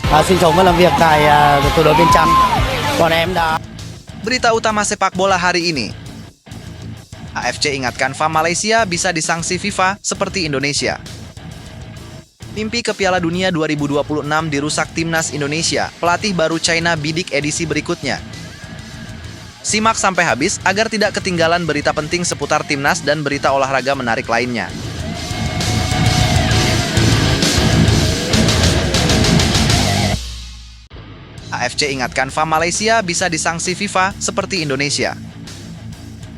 Sinh sống và làm việc tại thủ đô Viên Chăn. Bọn em đã Berita utama sepak bola hari ini. AFC ingatkan FAM Malaysia bisa disanksi FIFA seperti Indonesia. Mimpi ke Piala Dunia 2026 dirusak timnas Indonesia. Pelatih baru China bidik edisi berikutnya. Simak sampai habis agar tidak ketinggalan berita penting seputar timnas dan berita olahraga menarik lainnya. AFC ingatkan FAM Malaysia bisa disanksi FIFA seperti Indonesia.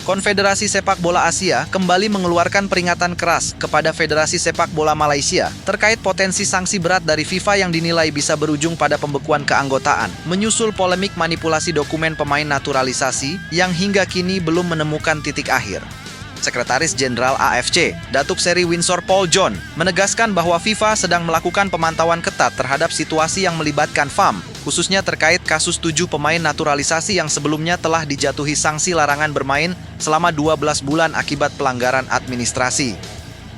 Konfederasi Sepak Bola Asia kembali mengeluarkan peringatan keras kepada Federasi Sepak Bola Malaysia terkait potensi sanksi berat dari FIFA yang dinilai bisa berujung pada pembekuan keanggotaan, menyusul polemik manipulasi dokumen pemain naturalisasi yang hingga kini belum menemukan titik akhir. Sekretaris Jenderal AFC, Datuk Seri Winsor Paul John, menegaskan bahwa FIFA sedang melakukan pemantauan ketat terhadap situasi yang melibatkan FAM, khususnya terkait kasus 7 pemain naturalisasi yang sebelumnya telah dijatuhi sanksi larangan bermain selama 12 bulan akibat pelanggaran administrasi.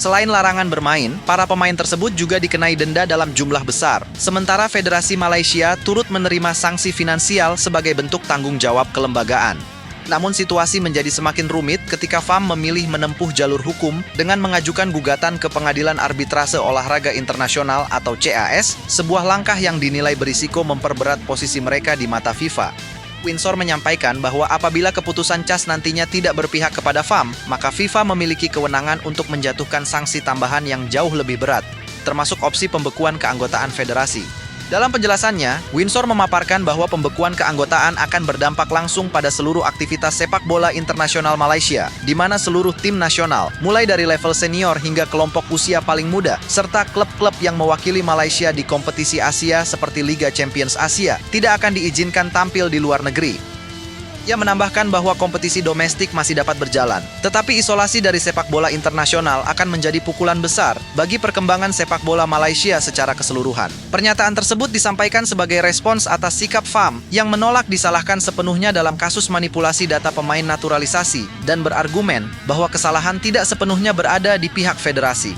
Selain larangan bermain, para pemain tersebut juga dikenai denda dalam jumlah besar. Sementara Federasi Malaysia turut menerima sanksi finansial sebagai bentuk tanggung jawab kelembagaan. Namun situasi menjadi semakin rumit ketika FAM memilih menempuh jalur hukum dengan mengajukan gugatan ke Pengadilan Arbitrase Olahraga Internasional atau CAS, sebuah langkah yang dinilai berisiko memperberat posisi mereka di mata FIFA. Winsor menyampaikan bahwa apabila keputusan CAS nantinya tidak berpihak kepada FAM, maka FIFA memiliki kewenangan untuk menjatuhkan sanksi tambahan yang jauh lebih berat, termasuk opsi pembekuan keanggotaan federasi. Dalam penjelasannya, Winsor memaparkan bahwa pembekuan keanggotaan akan berdampak langsung pada seluruh aktivitas sepak bola internasional Malaysia, di mana seluruh tim nasional, mulai dari level senior hingga kelompok usia paling muda, serta klub-klub yang mewakili Malaysia di kompetisi Asia seperti Liga Champions Asia, tidak akan diizinkan tampil di luar negeri. Ia menambahkan bahwa kompetisi domestik masih dapat berjalan, tetapi isolasi dari sepak bola internasional akan menjadi pukulan besar bagi perkembangan sepak bola Malaysia secara keseluruhan. Pernyataan tersebut disampaikan sebagai respons atas sikap FAM yang menolak disalahkan sepenuhnya dalam kasus manipulasi data pemain naturalisasi dan berargumen bahwa kesalahan tidak sepenuhnya berada di pihak federasi.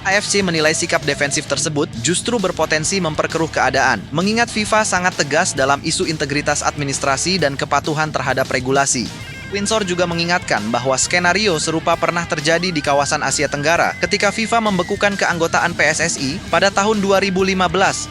AFC menilai sikap defensif tersebut justru berpotensi memperkeruh keadaan, mengingat FIFA sangat tegas dalam isu integritas administrasi dan kepatuhan terhadap regulasi. Winsor juga mengingatkan bahwa skenario serupa pernah terjadi di kawasan Asia Tenggara ketika FIFA membekukan keanggotaan PSSI pada tahun 2015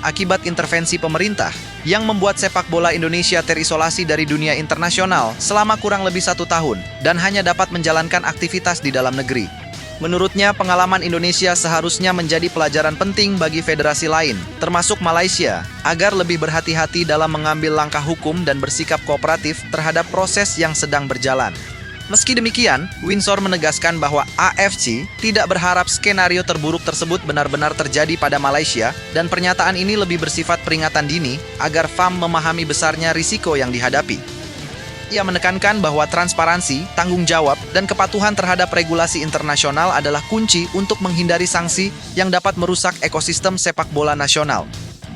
akibat intervensi pemerintah yang membuat sepak bola Indonesia terisolasi dari dunia internasional selama kurang lebih 1 tahun dan hanya dapat menjalankan aktivitas di dalam negeri. Menurutnya, pengalaman Indonesia seharusnya menjadi pelajaran penting bagi federasi lain, termasuk Malaysia, agar lebih berhati-hati dalam mengambil langkah hukum dan bersikap kooperatif terhadap proses yang sedang berjalan. Meski demikian, Winsor menegaskan bahwa AFC tidak berharap skenario terburuk tersebut benar-benar terjadi pada Malaysia, dan pernyataan ini lebih bersifat peringatan dini agar FAM memahami besarnya risiko yang dihadapi. Ia menekankan bahwa transparansi, tanggung jawab, dan kepatuhan terhadap regulasi internasional adalah kunci untuk menghindari sanksi yang dapat merusak ekosistem sepak bola nasional.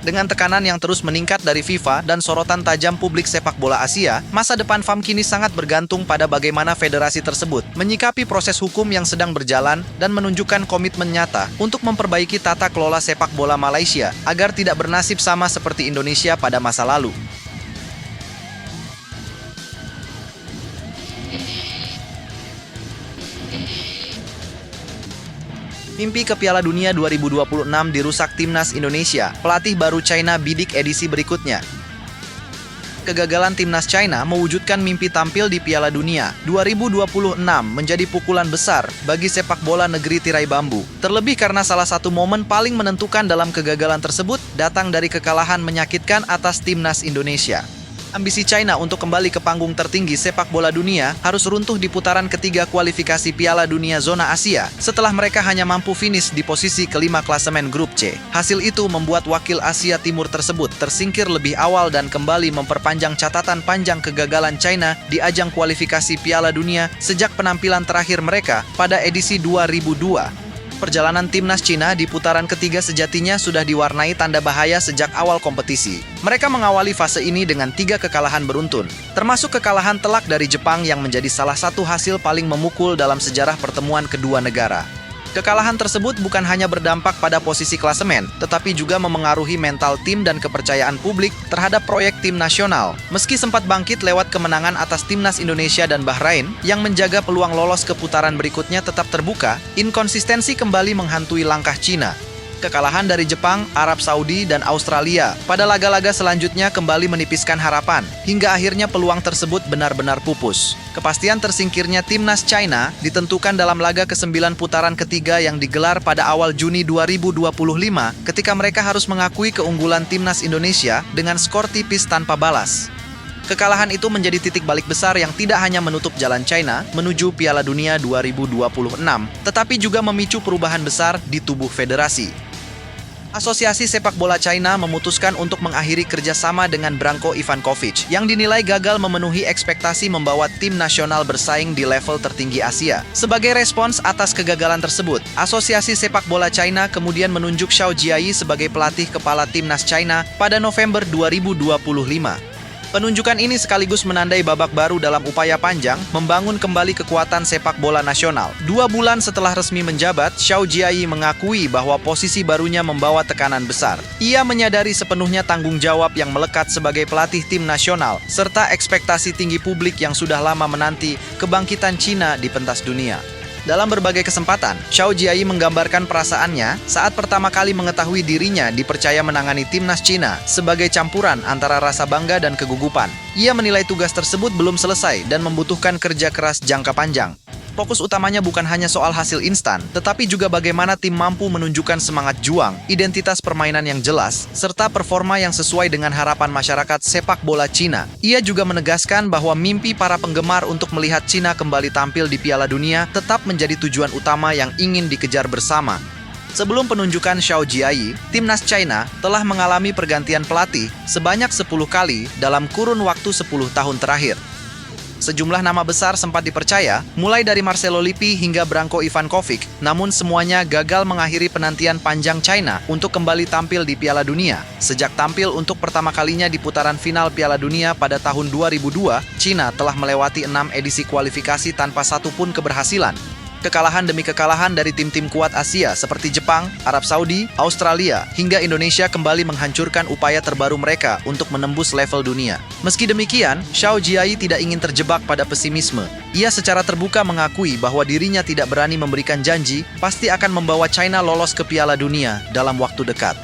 Dengan tekanan yang terus meningkat dari FIFA dan sorotan tajam publik sepak bola Asia, masa depan FAM kini sangat bergantung pada bagaimana federasi tersebut menyikapi proses hukum yang sedang berjalan dan menunjukkan komitmen nyata untuk memperbaiki tata kelola sepak bola Malaysia agar tidak bernasib sama seperti Indonesia pada masa lalu. Mimpi ke Piala Dunia 2026 dirusak timnas Indonesia. Pelatih baru China bidik edisi berikutnya. Kegagalan timnas China mewujudkan mimpi tampil di Piala Dunia 2026 menjadi pukulan besar bagi sepak bola negeri tirai bambu. Terlebih karena salah satu momen paling menentukan dalam kegagalan tersebut datang dari kekalahan menyakitkan atas timnas Indonesia. Ambisi China untuk kembali ke panggung tertinggi sepak bola dunia harus runtuh di putaran ketiga kualifikasi Piala Dunia Zona Asia setelah mereka hanya mampu finish di posisi kelima klasemen grup C. Hasil itu membuat wakil Asia Timur tersebut tersingkir lebih awal dan kembali memperpanjang catatan panjang kegagalan China di ajang kualifikasi Piala Dunia sejak penampilan terakhir mereka pada edisi 2002. Perjalanan timnas Cina di putaran ketiga sejatinya sudah diwarnai tanda bahaya sejak awal kompetisi. Mereka mengawali fase ini dengan 3 kekalahan beruntun, termasuk kekalahan telak dari Jepang yang menjadi salah satu hasil paling memukul dalam sejarah pertemuan kedua negara. Kekalahan tersebut bukan hanya berdampak pada posisi klasemen, tetapi juga memengaruhi mental tim dan kepercayaan publik terhadap proyek tim nasional. Meski sempat bangkit lewat kemenangan atas timnas Indonesia dan Bahrain, yang menjaga peluang lolos ke putaran berikutnya tetap terbuka, inkonsistensi kembali menghantui langkah Cina. Kekalahan dari Jepang, Arab Saudi, dan Australia pada laga-laga selanjutnya kembali menipiskan harapan, hingga akhirnya peluang tersebut benar-benar pupus. Kepastian tersingkirnya timnas China ditentukan dalam laga ke-9 putaran ketiga yang digelar pada awal Juni 2025 ketika mereka harus mengakui keunggulan timnas Indonesia dengan skor tipis tanpa balas. Kekalahan itu menjadi titik balik besar yang tidak hanya menutup jalan China menuju Piala Dunia 2026, tetapi juga memicu perubahan besar di tubuh federasi. Asosiasi Sepak Bola China memutuskan untuk mengakhiri kerjasama dengan Branko Ivankovic yang dinilai gagal memenuhi ekspektasi membawa tim nasional bersaing di level tertinggi Asia. Sebagai respons atas kegagalan tersebut, Asosiasi Sepak Bola China kemudian menunjuk Xiao Jiayi sebagai pelatih kepala timnas China pada November 2025. Penunjukan ini sekaligus menandai babak baru dalam upaya panjang membangun kembali kekuatan sepak bola nasional. 2 bulan setelah resmi menjabat, Xiao Jiayi mengakui bahwa posisi barunya membawa tekanan besar. Ia menyadari sepenuhnya tanggung jawab yang melekat sebagai pelatih tim nasional, serta ekspektasi tinggi publik yang sudah lama menanti kebangkitan Cina di pentas dunia. Dalam berbagai kesempatan, Xiao Jiayi menggambarkan perasaannya saat pertama kali mengetahui dirinya dipercaya menangani timnas Cina sebagai campuran antara rasa bangga dan kegugupan. Ia menilai tugas tersebut belum selesai dan membutuhkan kerja keras jangka panjang. Fokus utamanya bukan hanya soal hasil instan, tetapi juga bagaimana tim mampu menunjukkan semangat juang, identitas permainan yang jelas, serta performa yang sesuai dengan harapan masyarakat sepak bola Cina. Ia juga menegaskan bahwa mimpi para penggemar untuk melihat Cina kembali tampil di Piala Dunia tetap menjadi tujuan utama yang ingin dikejar bersama. Sebelum penunjukan Xiao Jiayi, timnas China telah mengalami pergantian pelatih sebanyak 10 kali dalam kurun waktu 10 tahun terakhir. Sejumlah nama besar sempat dipercaya, mulai dari Marcelo Lippi hingga Branko Ivankovic, namun semuanya gagal mengakhiri penantian panjang China untuk kembali tampil di Piala Dunia. Sejak tampil untuk pertama kalinya di putaran final Piala Dunia pada tahun 2002, China telah melewati 6 edisi kualifikasi tanpa satupun keberhasilan. Kekalahan demi kekalahan dari tim-tim kuat Asia seperti Jepang, Arab Saudi, Australia, hingga Indonesia kembali menghancurkan upaya terbaru mereka untuk menembus level dunia. Meski demikian, Xiao Jiayi tidak ingin terjebak pada pesimisme. Ia secara terbuka mengakui bahwa dirinya tidak berani memberikan janji pasti akan membawa China lolos ke Piala Dunia dalam waktu dekat.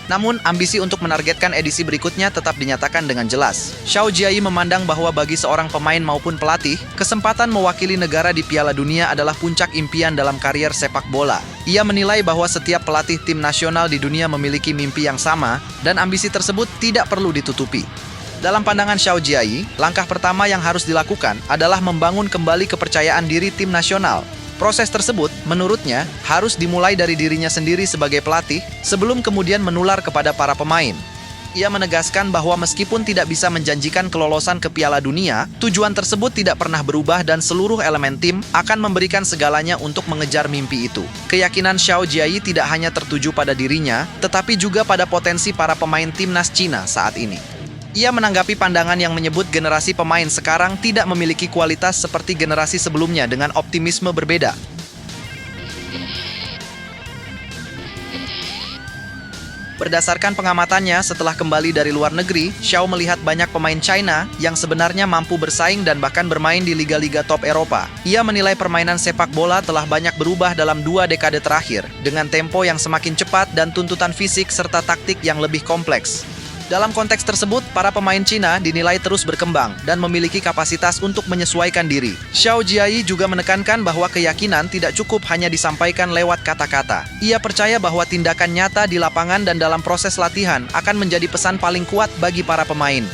Namun, ambisi untuk menargetkan edisi berikutnya tetap dinyatakan dengan jelas. Xiao Jiayi memandang bahwa bagi seorang pemain maupun pelatih, kesempatan mewakili negara di Piala Dunia adalah puncak impian dalam karier sepak bola. Ia menilai bahwa setiap pelatih tim nasional di dunia memiliki mimpi yang sama, dan ambisi tersebut tidak perlu ditutupi. Dalam pandangan Xiao Jiayi, langkah pertama yang harus dilakukan adalah membangun kembali kepercayaan diri tim nasional. Proses tersebut, menurutnya, harus dimulai dari dirinya sendiri sebagai pelatih sebelum kemudian menular kepada para pemain. Ia menegaskan bahwa meskipun tidak bisa menjanjikan kelolosan ke Piala Dunia, tujuan tersebut tidak pernah berubah dan seluruh elemen tim akan memberikan segalanya untuk mengejar mimpi itu. Keyakinan Xiao Jiayi tidak hanya tertuju pada dirinya, tetapi juga pada potensi para pemain timnas Cina saat ini. Ia menanggapi pandangan yang menyebut generasi pemain sekarang tidak memiliki kualitas seperti generasi sebelumnya dengan optimisme berbeda. Berdasarkan pengamatannya setelah kembali dari luar negeri, Xiao melihat banyak pemain China yang sebenarnya mampu bersaing dan bahkan bermain di liga-liga top Eropa. Ia menilai permainan sepak bola telah banyak berubah dalam 2 dekade terakhir, dengan tempo yang semakin cepat dan tuntutan fisik serta taktik yang lebih kompleks. Dalam konteks tersebut, para pemain Cina dinilai terus berkembang dan memiliki kapasitas untuk menyesuaikan diri. Xiao Jiayi juga menekankan bahwa keyakinan tidak cukup hanya disampaikan lewat kata-kata. Ia percaya bahwa tindakan nyata di lapangan dan dalam proses latihan akan menjadi pesan paling kuat bagi para pemain.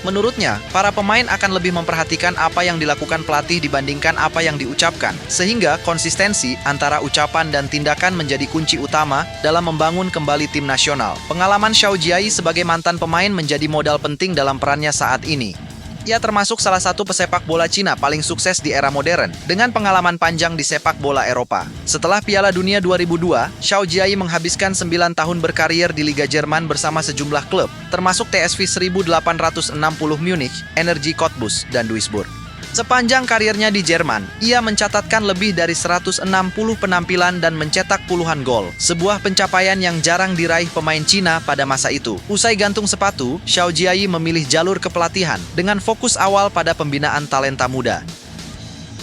Menurutnya, para pemain akan lebih memperhatikan apa yang dilakukan pelatih dibandingkan apa yang diucapkan, sehingga konsistensi antara ucapan dan tindakan menjadi kunci utama dalam membangun kembali tim nasional. Pengalaman Xiao Jiayi sebagai mantan pemain menjadi modal penting dalam perannya saat ini. Ia termasuk salah satu pesepak bola Cina paling sukses di era modern, dengan pengalaman panjang di sepak bola Eropa. Setelah Piala Dunia 2002, Xiao Jiayi menghabiskan 9 tahun berkarier di Liga Jerman bersama sejumlah klub, termasuk TSV 1860 Munich, Energie Cottbus, dan Duisburg. Sepanjang karirnya di Jerman, ia mencatatkan lebih dari 160 penampilan dan mencetak puluhan gol, sebuah pencapaian yang jarang diraih pemain Cina pada masa itu. Usai gantung sepatu, Xiao Jiayi memilih jalur kepelatihan dengan fokus awal pada pembinaan talenta muda.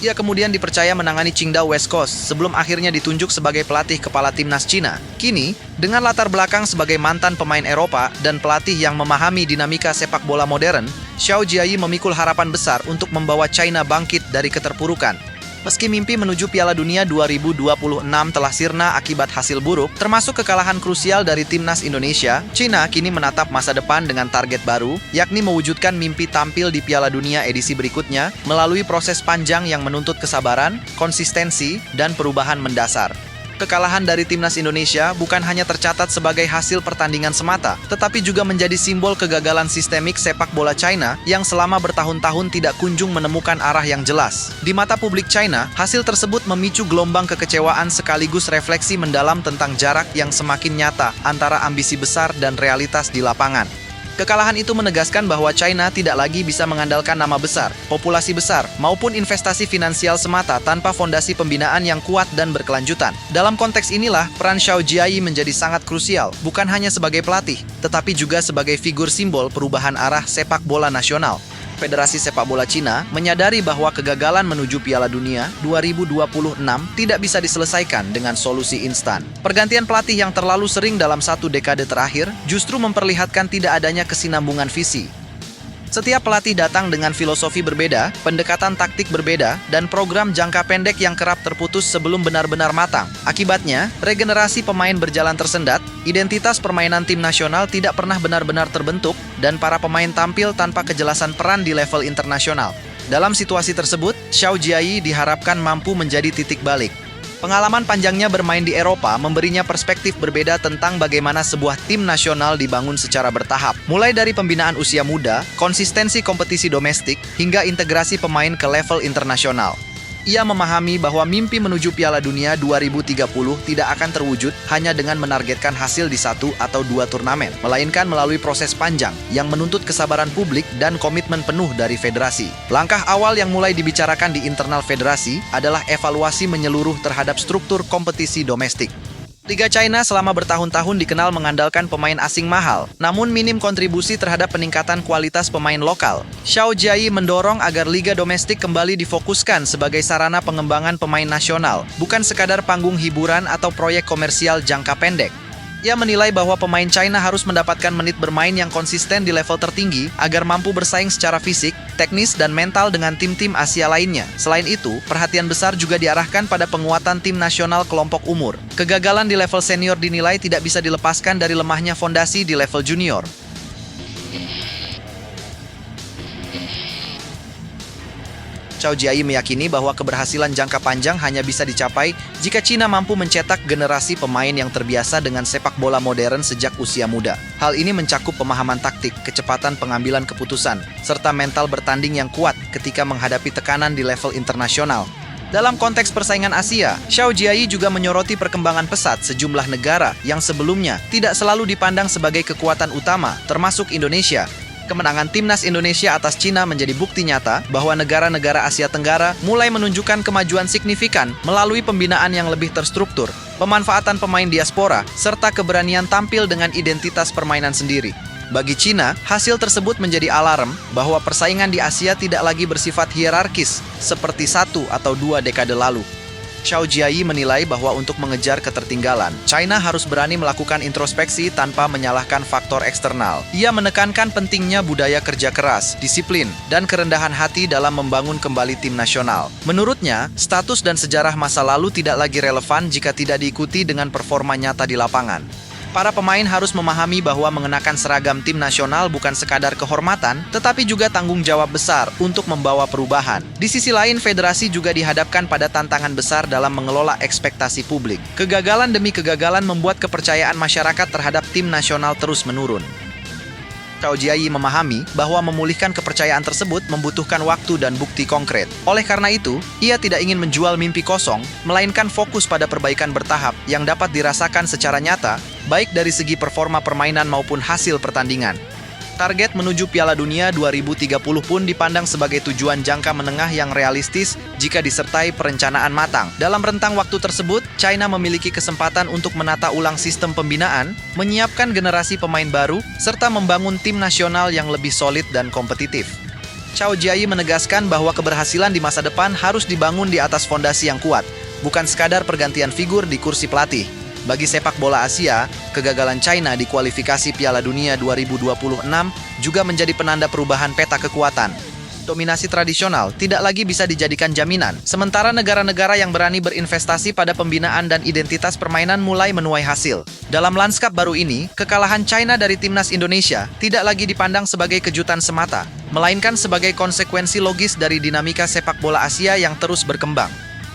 Ia kemudian dipercaya menangani Qingdao West Coast sebelum akhirnya ditunjuk sebagai pelatih kepala timnas Cina. Kini, dengan latar belakang sebagai mantan pemain Eropa dan pelatih yang memahami dinamika sepak bola modern, Xiao Jiayi memikul harapan besar untuk membawa China bangkit dari keterpurukan. Meski mimpi menuju Piala Dunia 2026 telah sirna akibat hasil buruk, termasuk kekalahan krusial dari timnas Indonesia, China kini menatap masa depan dengan target baru, yakni mewujudkan mimpi tampil di Piala Dunia edisi berikutnya melalui proses panjang yang menuntut kesabaran, konsistensi, dan perubahan mendasar. Kekalahan dari timnas Indonesia bukan hanya tercatat sebagai hasil pertandingan semata, tetapi juga menjadi simbol kegagalan sistemik sepak bola China yang selama bertahun-tahun tidak kunjung menemukan arah yang jelas. Di mata publik China, hasil tersebut memicu gelombang kekecewaan sekaligus refleksi mendalam tentang jarak yang semakin nyata antara ambisi besar dan realitas di lapangan. Kekalahan itu menegaskan bahwa China tidak lagi bisa mengandalkan nama besar, populasi besar, maupun investasi finansial semata tanpa fondasi pembinaan yang kuat dan berkelanjutan. Dalam konteks inilah, peran Xiao Jiayi menjadi sangat krusial, bukan hanya sebagai pelatih, tetapi juga sebagai figur simbol perubahan arah sepak bola nasional. Federasi Sepak Bola Cina menyadari bahwa kegagalan menuju Piala Dunia 2026 tidak bisa diselesaikan dengan solusi instan. Pergantian pelatih yang terlalu sering dalam satu dekade terakhir justru memperlihatkan tidak adanya kesinambungan visi. Setiap pelatih datang dengan filosofi berbeda, pendekatan taktik berbeda, dan program jangka pendek yang kerap terputus sebelum benar-benar matang. Akibatnya, regenerasi pemain berjalan tersendat, identitas permainan tim nasional tidak pernah benar-benar terbentuk, dan para pemain tampil tanpa kejelasan peran di level internasional. Dalam situasi tersebut, Xiao Jiayi diharapkan mampu menjadi titik balik. Pengalaman panjangnya bermain di Eropa memberinya perspektif berbeda tentang bagaimana sebuah tim nasional dibangun secara bertahap. Mulai dari pembinaan usia muda, konsistensi kompetisi domestik, hingga integrasi pemain ke level internasional. Ia memahami bahwa mimpi menuju Piala Dunia 2030 tidak akan terwujud hanya dengan menargetkan hasil di satu atau dua turnamen, melainkan melalui proses panjang yang menuntut kesabaran publik dan komitmen penuh dari federasi. Langkah awal yang mulai dibicarakan di internal federasi adalah evaluasi menyeluruh terhadap struktur kompetisi domestik. Liga China selama bertahun-tahun dikenal mengandalkan pemain asing mahal, namun minim kontribusi terhadap peningkatan kualitas pemain lokal. Xiao Jiayi mendorong agar liga domestik kembali difokuskan sebagai sarana pengembangan pemain nasional, bukan sekadar panggung hiburan atau proyek komersial jangka pendek. Ia menilai bahwa pemain China harus mendapatkan menit bermain yang konsisten di level tertinggi agar mampu bersaing secara fisik, teknis, dan mental dengan tim-tim Asia lainnya. Selain itu, perhatian besar juga diarahkan pada penguatan tim nasional kelompok umur. Kegagalan di level senior dinilai tidak bisa dilepaskan dari lemahnya fondasi di level junior. Xiao Jiayi meyakini bahwa keberhasilan jangka panjang hanya bisa dicapai jika Cina mampu mencetak generasi pemain yang terbiasa dengan sepak bola modern sejak usia muda. Hal ini mencakup pemahaman taktik, kecepatan pengambilan keputusan, serta mental bertanding yang kuat ketika menghadapi tekanan di level internasional. Dalam konteks persaingan Asia, Xiao Jiayi juga menyoroti perkembangan pesat sejumlah negara yang sebelumnya tidak selalu dipandang sebagai kekuatan utama, termasuk Indonesia. Kemenangan timnas Indonesia atas Cina menjadi bukti nyata bahwa negara-negara Asia Tenggara mulai menunjukkan kemajuan signifikan melalui pembinaan yang lebih terstruktur, pemanfaatan pemain diaspora, serta keberanian tampil dengan identitas permainan sendiri. Bagi Cina, hasil tersebut menjadi alarm bahwa persaingan di Asia tidak lagi bersifat hierarkis seperti 1 atau 2 dekade lalu. Xiao Jiayi menilai bahwa untuk mengejar ketertinggalan, China harus berani melakukan introspeksi tanpa menyalahkan faktor eksternal. Ia menekankan pentingnya budaya kerja keras, disiplin, dan kerendahan hati dalam membangun kembali tim nasional. Menurutnya, status dan sejarah masa lalu tidak lagi relevan jika tidak diikuti dengan performa nyata di lapangan. Para pemain harus memahami bahwa mengenakan seragam tim nasional bukan sekadar kehormatan, tetapi juga tanggung jawab besar untuk membawa perubahan. Di sisi lain, federasi juga dihadapkan pada tantangan besar dalam mengelola ekspektasi publik. Kegagalan demi kegagalan membuat kepercayaan masyarakat terhadap tim nasional terus menurun. Xiao Jiayi memahami bahwa memulihkan kepercayaan tersebut membutuhkan waktu dan bukti konkret. Oleh karena itu, ia tidak ingin menjual mimpi kosong, melainkan fokus pada perbaikan bertahap yang dapat dirasakan secara nyata, baik dari segi performa permainan maupun hasil pertandingan. Target menuju Piala Dunia 2030 pun dipandang sebagai tujuan jangka menengah yang realistis jika disertai perencanaan matang. Dalam rentang waktu tersebut, China memiliki kesempatan untuk menata ulang sistem pembinaan, menyiapkan generasi pemain baru, serta membangun tim nasional yang lebih solid dan kompetitif. Zhao Jiayi menegaskan bahwa keberhasilan di masa depan harus dibangun di atas fondasi yang kuat, bukan sekadar pergantian figur di kursi pelatih. Bagi sepak bola Asia, kegagalan China di kualifikasi Piala Dunia 2026 juga menjadi penanda perubahan peta kekuatan. Dominasi tradisional tidak lagi bisa dijadikan jaminan, sementara negara-negara yang berani berinvestasi pada pembinaan dan identitas permainan mulai menuai hasil. Dalam lanskap baru ini, kekalahan China dari timnas Indonesia tidak lagi dipandang sebagai kejutan semata, melainkan sebagai konsekuensi logis dari dinamika sepak bola Asia yang terus berkembang.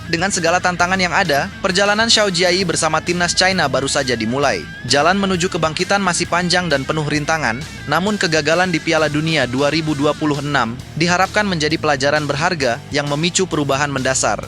Dengan segala tantangan yang ada, perjalanan Zhao Jiayi bersama timnas China baru saja dimulai. Jalan menuju kebangkitan masih panjang dan penuh rintangan, namun kegagalan di Piala Dunia 2026 diharapkan menjadi pelajaran berharga yang memicu perubahan mendasar.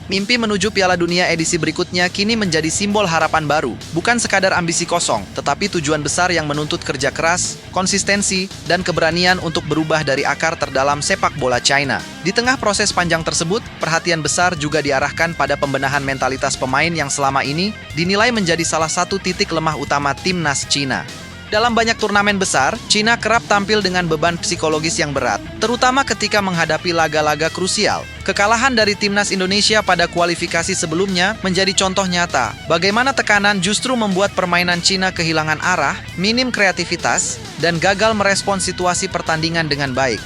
Mimpi menuju Piala Dunia edisi berikutnya kini menjadi simbol harapan baru, bukan sekadar ambisi kosong, tetapi tujuan besar yang menuntut kerja keras, konsistensi, dan keberanian untuk berubah dari akar terdalam sepak bola China. Di tengah proses panjang tersebut, perhatian besar juga diarahkan pada pembenahan mentalitas pemain yang selama ini dinilai menjadi salah satu titik lemah utama timnas China. Dalam banyak turnamen besar, China kerap tampil dengan beban psikologis yang berat, terutama ketika menghadapi laga-laga krusial. Kekalahan dari timnas Indonesia pada kualifikasi sebelumnya menjadi contoh nyata bagaimana tekanan justru membuat permainan China kehilangan arah, minim kreativitas, dan gagal merespons situasi pertandingan dengan baik.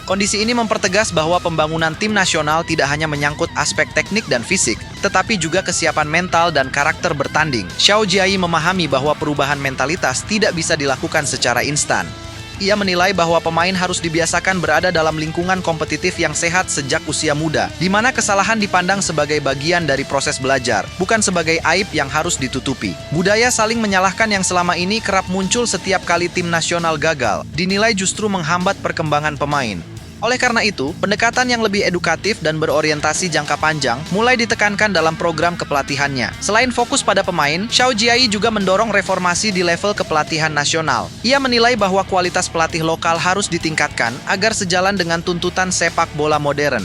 Kondisi ini mempertegas bahwa pembangunan tim nasional tidak hanya menyangkut aspek teknik dan fisik, tetapi juga kesiapan mental dan karakter bertanding. Zhao Jiayi memahami bahwa perubahan mentalitas tidak bisa dilakukan secara instan. Ia menilai bahwa pemain harus dibiasakan berada dalam lingkungan kompetitif yang sehat sejak usia muda, di mana kesalahan dipandang sebagai bagian dari proses belajar, bukan sebagai aib yang harus ditutupi. Budaya saling menyalahkan yang selama ini kerap muncul setiap kali tim nasional gagal, dinilai justru menghambat perkembangan pemain. Oleh karena itu, pendekatan yang lebih edukatif dan berorientasi jangka panjang mulai ditekankan dalam program kepelatihannya. Selain fokus pada pemain, Zhao Jiayi juga mendorong reformasi di level kepelatihan nasional. Ia menilai bahwa kualitas pelatih lokal harus ditingkatkan agar sejalan dengan tuntutan sepak bola modern.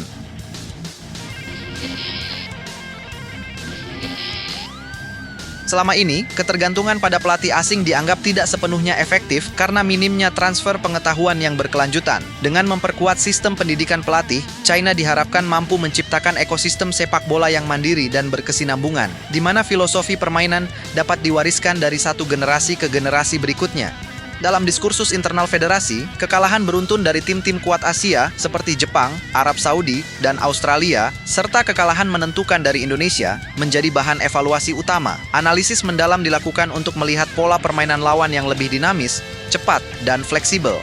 Selama ini, ketergantungan pada pelatih asing dianggap tidak sepenuhnya efektif karena minimnya transfer pengetahuan yang berkelanjutan. Dengan memperkuat sistem pendidikan pelatih, China diharapkan mampu menciptakan ekosistem sepak bola yang mandiri dan berkesinambungan, di mana filosofi permainan dapat diwariskan dari satu generasi ke generasi berikutnya. Dalam diskursus internal federasi, kekalahan beruntun dari tim-tim kuat Asia seperti Jepang, Arab Saudi, dan Australia, serta kekalahan menentukan dari Indonesia, menjadi bahan evaluasi utama. Analisis mendalam dilakukan untuk melihat pola permainan lawan yang lebih dinamis, cepat, dan fleksibel.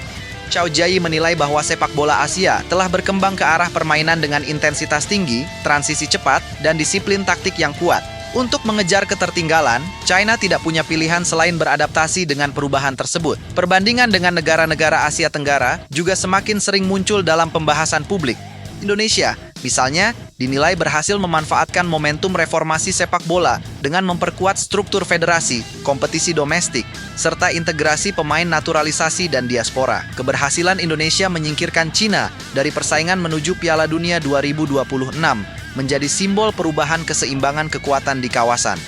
Zhao Jiayi menilai bahwa sepak bola Asia telah berkembang ke arah permainan dengan intensitas tinggi, transisi cepat, dan disiplin taktik yang kuat. Untuk mengejar ketertinggalan, China tidak punya pilihan selain beradaptasi dengan perubahan tersebut. Perbandingan dengan negara-negara Asia Tenggara juga semakin sering muncul dalam pembahasan publik. Indonesia, misalnya, dinilai berhasil memanfaatkan momentum reformasi sepak bola dengan memperkuat struktur federasi, kompetisi domestik, serta integrasi pemain naturalisasi dan diaspora. Keberhasilan Indonesia menyingkirkan China dari persaingan menuju Piala Dunia 2026 menjadi simbol perubahan keseimbangan kekuatan di kawasan.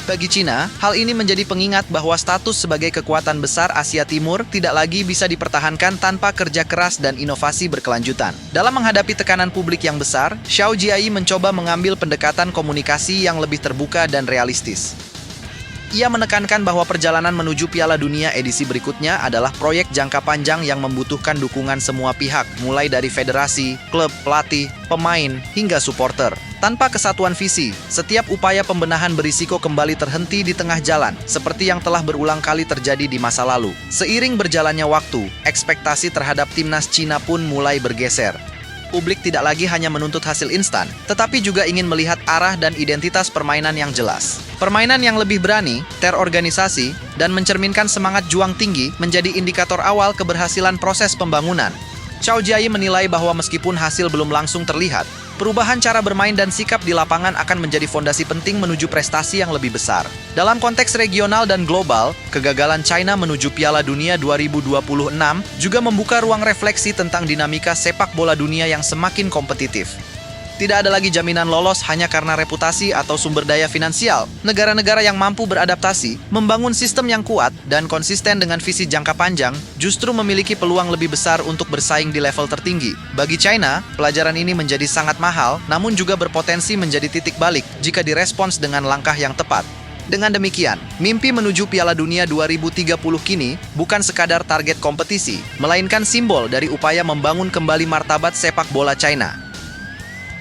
Bagi China, hal ini menjadi pengingat bahwa status sebagai kekuatan besar Asia Timur tidak lagi bisa dipertahankan tanpa kerja keras dan inovasi berkelanjutan. Dalam menghadapi tekanan publik yang besar, Zhao Jiayi mencoba mengambil pendekatan komunikasi yang lebih terbuka dan realistis. Ia menekankan bahwa perjalanan menuju Piala Dunia edisi berikutnya adalah proyek jangka panjang yang membutuhkan dukungan semua pihak, mulai dari federasi, klub, pelatih, pemain, hingga supporter. Tanpa kesatuan visi, setiap upaya pembenahan berisiko kembali terhenti di tengah jalan, seperti yang telah berulang kali terjadi di masa lalu. Seiring berjalannya waktu, ekspektasi terhadap timnas Cina pun mulai bergeser. Publik tidak lagi hanya menuntut hasil instan, tetapi juga ingin melihat arah dan identitas permainan yang jelas. Permainan yang lebih berani, terorganisasi, dan mencerminkan semangat juang tinggi menjadi indikator awal keberhasilan proses pembangunan. Zhao Jiayi menilai bahwa meskipun hasil belum langsung terlihat, Perubahan cara bermain dan sikap di lapangan akan menjadi fondasi penting menuju prestasi yang lebih besar. Dalam konteks regional dan global, kegagalan China menuju Piala Dunia 2026 juga membuka ruang refleksi tentang dinamika sepak bola dunia yang semakin kompetitif. Tidak ada lagi jaminan lolos hanya karena reputasi atau sumber daya finansial. Negara-negara yang mampu beradaptasi, membangun sistem yang kuat, dan konsisten dengan visi jangka panjang, justru memiliki peluang lebih besar untuk bersaing di level tertinggi. Bagi China, pelajaran ini menjadi sangat mahal, namun juga berpotensi menjadi titik balik jika direspons dengan langkah yang tepat. Dengan demikian, mimpi menuju Piala Dunia 2030 kini bukan sekadar target kompetisi, melainkan simbol dari upaya membangun kembali martabat sepak bola China.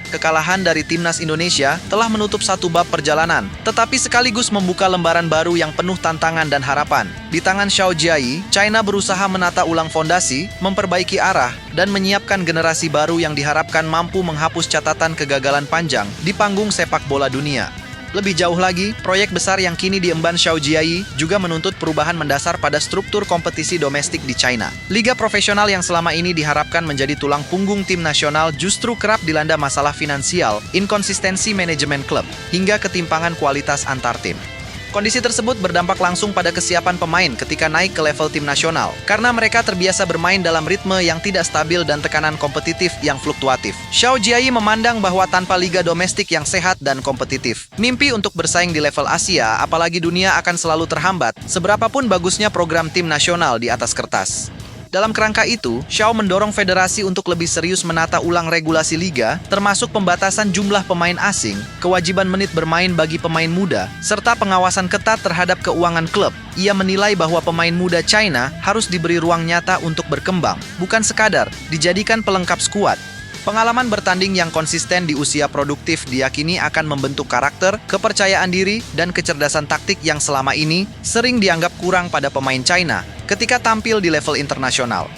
Kekalahan dari timnas Indonesia telah menutup satu bab perjalanan, tetapi sekaligus membuka lembaran baru yang penuh tantangan dan harapan. Di tangan Zhao Jiayi, China berusaha menata ulang fondasi, memperbaiki arah, dan menyiapkan generasi baru yang diharapkan mampu menghapus catatan kegagalan panjang di panggung sepak bola dunia. Lebih jauh lagi, proyek besar yang kini diemban Zhao Jiayi juga menuntut perubahan mendasar pada struktur kompetisi domestik di China. Liga profesional yang selama ini diharapkan menjadi tulang punggung tim nasional justru kerap dilanda masalah finansial, inkonsistensi manajemen klub, hingga ketimpangan kualitas antar tim. Kondisi tersebut berdampak langsung pada kesiapan pemain ketika naik ke level tim nasional, karena mereka terbiasa bermain dalam ritme yang tidak stabil dan tekanan kompetitif yang fluktuatif. Zhao Jiayi memandang bahwa tanpa liga domestik yang sehat dan kompetitif, mimpi untuk bersaing di level Asia, apalagi dunia, akan selalu terhambat, seberapapun bagusnya program tim nasional di atas kertas. Dalam kerangka itu, Zhao mendorong federasi untuk lebih serius menata ulang regulasi liga, termasuk pembatasan jumlah pemain asing, kewajiban menit bermain bagi pemain muda, serta pengawasan ketat terhadap keuangan klub. Ia menilai bahwa pemain muda China harus diberi ruang nyata untuk berkembang, bukan sekadar dijadikan pelengkap skuad. Pengalaman bertanding yang konsisten di usia produktif diyakini akan membentuk karakter, kepercayaan diri, dan kecerdasan taktik yang selama ini sering dianggap kurang pada pemain China ketika tampil di level internasional.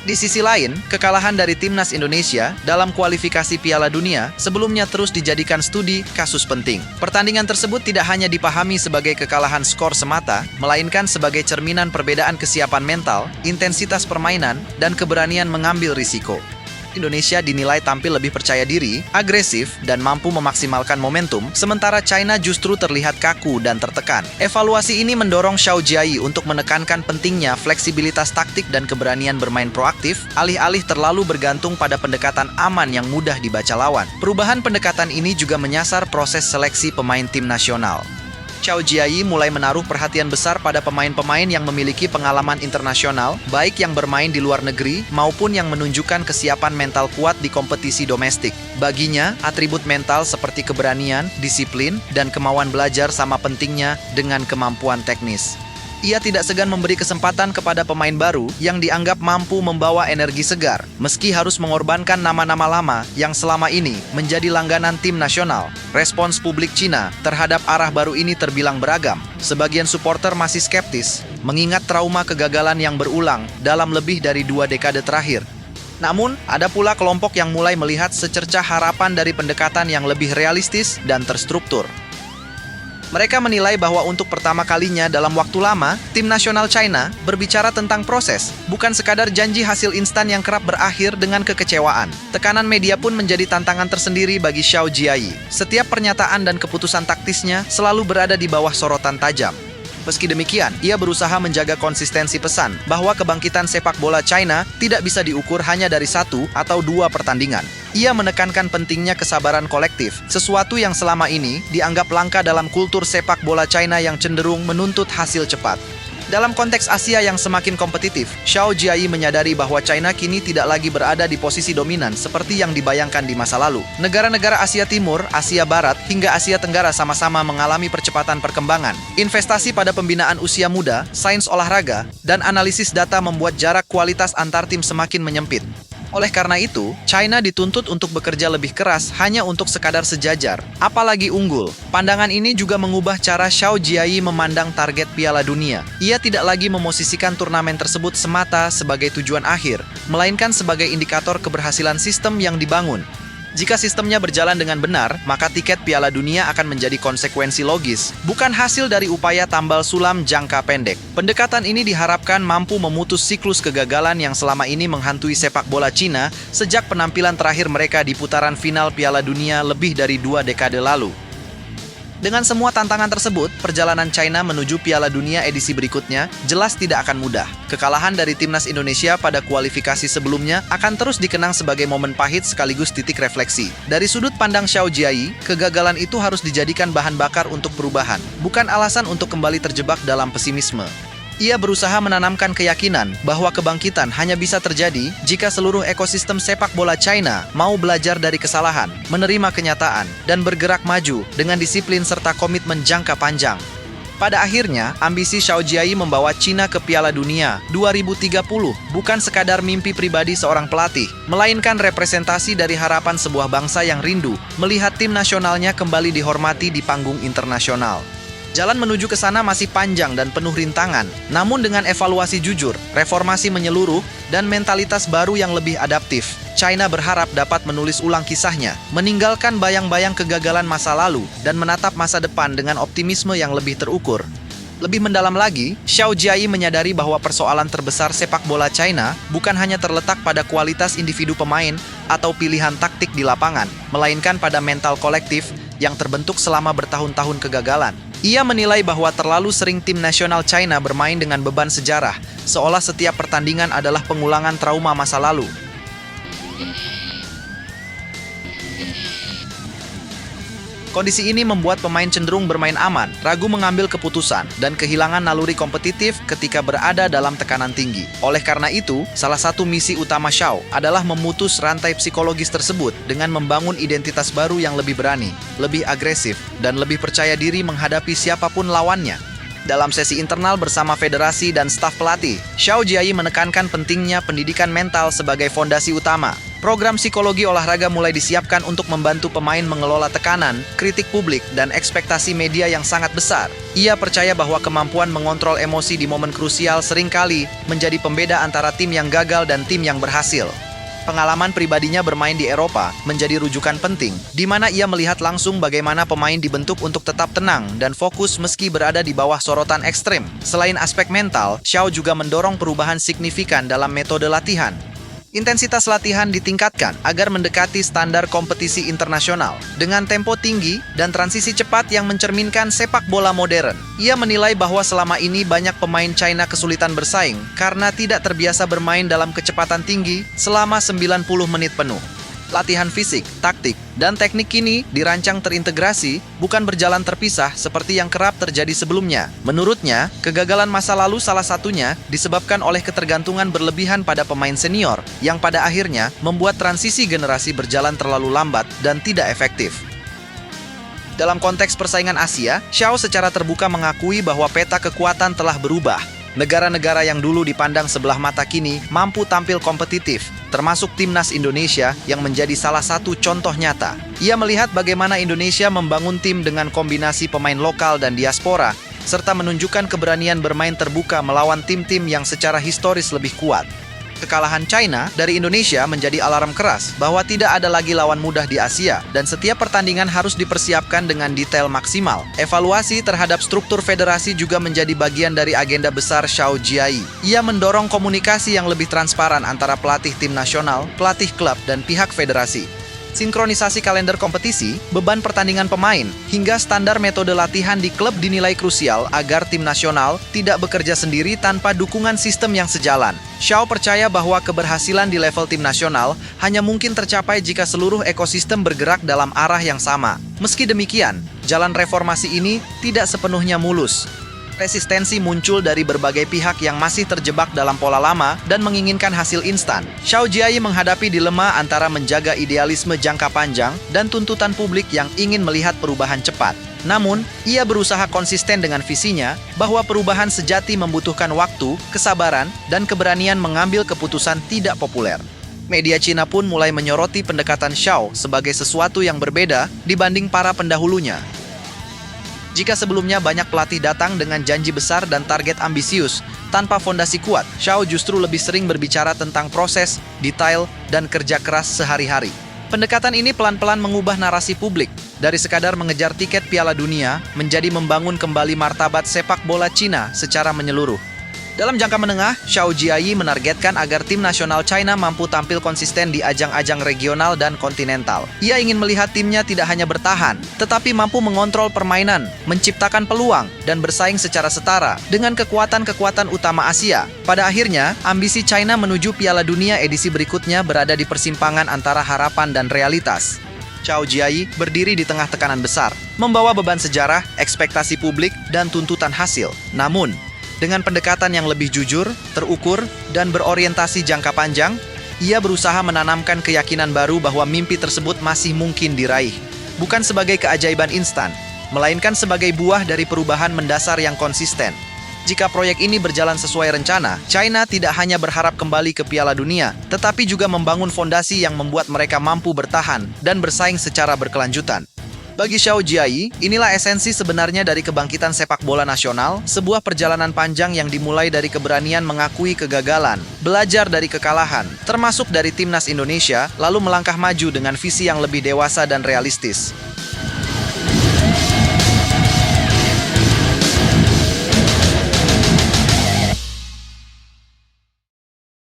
Di sisi lain, kekalahan dari timnas Indonesia dalam kualifikasi Piala Dunia sebelumnya terus dijadikan studi kasus penting. Pertandingan tersebut tidak hanya dipahami sebagai kekalahan skor semata, melainkan sebagai cerminan perbedaan kesiapan mental, intensitas permainan, dan keberanian mengambil risiko. Indonesia dinilai tampil lebih percaya diri, agresif, dan mampu memaksimalkan momentum, sementara China justru terlihat kaku dan tertekan. Evaluasi ini mendorong Zhao Jiayi untuk menekankan pentingnya fleksibilitas taktik dan keberanian bermain proaktif, alih-alih terlalu bergantung pada pendekatan aman yang mudah dibaca lawan. Perubahan pendekatan ini juga menyasar proses seleksi pemain tim nasional. Zhao Jiayi mulai menaruh perhatian besar pada pemain-pemain yang memiliki pengalaman internasional, baik yang bermain di luar negeri maupun yang menunjukkan kesiapan mental kuat di kompetisi domestik. Baginya, atribut mental seperti keberanian, disiplin, dan kemauan belajar sama pentingnya dengan kemampuan teknis. Ia tidak segan memberi kesempatan kepada pemain baru yang dianggap mampu membawa energi segar, meski harus mengorbankan nama-nama lama yang selama ini menjadi langganan tim nasional. Respons publik Cina terhadap arah baru ini terbilang beragam. Sebagian supporter masih skeptis, mengingat trauma kegagalan yang berulang dalam lebih dari 2 dekade terakhir. Namun, ada pula kelompok yang mulai melihat secercah harapan dari pendekatan yang lebih realistis dan terstruktur. Mereka menilai bahwa untuk pertama kalinya dalam waktu lama, tim nasional China berbicara tentang proses, bukan sekadar janji hasil instan yang kerap berakhir dengan kekecewaan. Tekanan media pun menjadi tantangan tersendiri bagi Zhao Jiayi. Setiap pernyataan dan keputusan taktisnya selalu berada di bawah sorotan tajam. Meski demikian, ia berusaha menjaga konsistensi pesan bahwa kebangkitan sepak bola China tidak bisa diukur hanya dari 1 atau 2 pertandingan. Ia menekankan pentingnya kesabaran kolektif, sesuatu yang selama ini dianggap langka dalam kultur sepak bola China yang cenderung menuntut hasil cepat. Dalam konteks Asia yang semakin kompetitif, Zhao Jiayi menyadari bahwa China kini tidak lagi berada di posisi dominan seperti yang dibayangkan di masa lalu. Negara-negara Asia Timur, Asia Barat, hingga Asia Tenggara sama-sama mengalami percepatan perkembangan. Investasi pada pembinaan usia muda, sains olahraga, dan analisis data membuat jarak kualitas antar tim semakin menyempit. Oleh karena itu, China dituntut untuk bekerja lebih keras hanya untuk sekadar sejajar, apalagi unggul. Pandangan ini juga mengubah cara Zhao Jiayi memandang target Piala Dunia. Ia tidak lagi memosisikan turnamen tersebut semata sebagai tujuan akhir, melainkan sebagai indikator keberhasilan sistem yang dibangun. Jika sistemnya berjalan dengan benar, maka tiket Piala Dunia akan menjadi konsekuensi logis, bukan hasil dari upaya tambal sulam jangka pendek. Pendekatan ini diharapkan mampu memutus siklus kegagalan yang selama ini menghantui sepak bola Cina sejak penampilan terakhir mereka di putaran final Piala Dunia lebih dari 2 dekade lalu. Dengan semua tantangan tersebut, perjalanan China menuju Piala Dunia edisi berikutnya jelas tidak akan mudah. Kekalahan dari timnas Indonesia pada kualifikasi sebelumnya akan terus dikenang sebagai momen pahit sekaligus titik refleksi. Dari sudut pandang Xiao Jiayi, kegagalan itu harus dijadikan bahan bakar untuk perubahan, bukan alasan untuk kembali terjebak dalam pesimisme. Ia berusaha menanamkan keyakinan bahwa kebangkitan hanya bisa terjadi jika seluruh ekosistem sepak bola China mau belajar dari kesalahan, menerima kenyataan, dan bergerak maju dengan disiplin serta komitmen jangka panjang. Pada akhirnya, ambisi Xiao Jiayi membawa China ke Piala Dunia 2030 bukan sekadar mimpi pribadi seorang pelatih, melainkan representasi dari harapan sebuah bangsa yang rindu melihat tim nasionalnya kembali dihormati di panggung internasional. Jalan menuju ke sana masih panjang dan penuh rintangan, namun dengan evaluasi jujur, reformasi menyeluruh, dan mentalitas baru yang lebih adaptif, China berharap dapat menulis ulang kisahnya, meninggalkan bayang-bayang kegagalan masa lalu, dan menatap masa depan dengan optimisme yang lebih terukur. Lebih mendalam lagi, Xiao Jiayi menyadari bahwa persoalan terbesar sepak bola China bukan hanya terletak pada kualitas individu pemain atau pilihan taktik di lapangan, melainkan pada mental kolektif yang terbentuk selama bertahun-tahun kegagalan. Ia menilai bahwa terlalu sering tim nasional China bermain dengan beban sejarah, seolah setiap pertandingan adalah pengulangan trauma masa lalu. Kondisi ini membuat pemain cenderung bermain aman, ragu mengambil keputusan, dan kehilangan naluri kompetitif ketika berada dalam tekanan tinggi. Oleh karena itu, salah satu misi utama Xiao adalah memutus rantai psikologis tersebut dengan membangun identitas baru yang lebih berani, lebih agresif, dan lebih percaya diri menghadapi siapapun lawannya. Dalam sesi internal bersama federasi dan staf pelatih, Xiao Jiayi menekankan pentingnya pendidikan mental sebagai fondasi utama. Program psikologi olahraga mulai disiapkan untuk membantu pemain mengelola tekanan, kritik publik, dan ekspektasi media yang sangat besar. Ia percaya bahwa kemampuan mengontrol emosi di momen krusial seringkali menjadi pembeda antara tim yang gagal dan tim yang berhasil. Pengalaman pribadinya bermain di Eropa menjadi rujukan penting, di mana ia melihat langsung bagaimana pemain dibentuk untuk tetap tenang dan fokus meski berada di bawah sorotan ekstrem. Selain aspek mental, Xiao juga mendorong perubahan signifikan dalam metode latihan. Intensitas latihan ditingkatkan agar mendekati standar kompetisi internasional dengan tempo tinggi dan transisi cepat yang mencerminkan sepak bola modern. Ia menilai bahwa selama ini banyak pemain China kesulitan bersaing karena tidak terbiasa bermain dalam kecepatan tinggi selama 90 menit penuh. Latihan fisik, taktik, dan teknik kini dirancang terintegrasi, bukan berjalan terpisah seperti yang kerap terjadi sebelumnya. Menurutnya, kegagalan masa lalu salah satunya disebabkan oleh ketergantungan berlebihan pada pemain senior, yang pada akhirnya membuat transisi generasi berjalan terlalu lambat dan tidak efektif. Dalam konteks persaingan Asia, Xiao secara terbuka mengakui bahwa peta kekuatan telah berubah. Negara-negara yang dulu dipandang sebelah mata kini mampu tampil kompetitif, termasuk timnas Indonesia yang menjadi salah satu contoh nyata. Ia melihat bagaimana Indonesia membangun tim dengan kombinasi pemain lokal dan diaspora, serta menunjukkan keberanian bermain terbuka melawan tim-tim yang secara historis lebih kuat. Kekalahan China dari Indonesia menjadi alarm keras bahwa tidak ada lagi lawan mudah di Asia dan setiap pertandingan harus dipersiapkan dengan detail maksimal. Evaluasi terhadap struktur federasi juga menjadi bagian dari agenda besar Xiao Jiayi. Ia mendorong komunikasi yang lebih transparan antara pelatih tim nasional, pelatih klub, dan pihak federasi. Sinkronisasi kalender kompetisi, beban pertandingan pemain, hingga standar metode latihan di klub dinilai krusial agar tim nasional tidak bekerja sendiri tanpa dukungan sistem yang sejalan. Xiao percaya bahwa keberhasilan di level tim nasional hanya mungkin tercapai jika seluruh ekosistem bergerak dalam arah yang sama. Meski demikian, jalan reformasi ini tidak sepenuhnya mulus. Resistensi muncul dari berbagai pihak yang masih terjebak dalam pola lama dan menginginkan hasil instan. Xiao Jiayi menghadapi dilema antara menjaga idealisme jangka panjang dan tuntutan publik yang ingin melihat perubahan cepat. Namun, ia berusaha konsisten dengan visinya bahwa perubahan sejati membutuhkan waktu, kesabaran, dan keberanian mengambil keputusan tidak populer. Media Cina pun mulai menyoroti pendekatan Xiao sebagai sesuatu yang berbeda dibanding para pendahulunya. Jika sebelumnya banyak pelatih datang dengan janji besar dan target ambisius, tanpa fondasi kuat, Xiao justru lebih sering berbicara tentang proses, detail, dan kerja keras sehari-hari. Pendekatan ini pelan-pelan mengubah narasi publik dari sekadar mengejar tiket Piala Dunia menjadi membangun kembali martabat sepak bola Cina secara menyeluruh. Dalam jangka menengah, Xiao Jiayi menargetkan agar tim nasional China mampu tampil konsisten di ajang-ajang regional dan kontinental. Ia ingin melihat timnya tidak hanya bertahan, tetapi mampu mengontrol permainan, menciptakan peluang, dan bersaing secara setara dengan kekuatan-kekuatan utama Asia. Pada akhirnya, ambisi China menuju Piala Dunia edisi berikutnya berada di persimpangan antara harapan dan realitas. Xiao Jiayi berdiri di tengah tekanan besar, membawa beban sejarah, ekspektasi publik, dan tuntutan hasil. Namun, dengan pendekatan yang lebih jujur, terukur, dan berorientasi jangka panjang, ia berusaha menanamkan keyakinan baru bahwa mimpi tersebut masih mungkin diraih. Bukan sebagai keajaiban instan, melainkan sebagai buah dari perubahan mendasar yang konsisten. Jika proyek ini berjalan sesuai rencana, China tidak hanya berharap kembali ke Piala Dunia, tetapi juga membangun fondasi yang membuat mereka mampu bertahan dan bersaing secara berkelanjutan. Bagi Xiao Jiayi, inilah esensi sebenarnya dari kebangkitan sepak bola nasional, sebuah perjalanan panjang yang dimulai dari keberanian mengakui kegagalan, belajar dari kekalahan, termasuk dari timnas Indonesia, lalu melangkah maju dengan visi yang lebih dewasa dan realistis.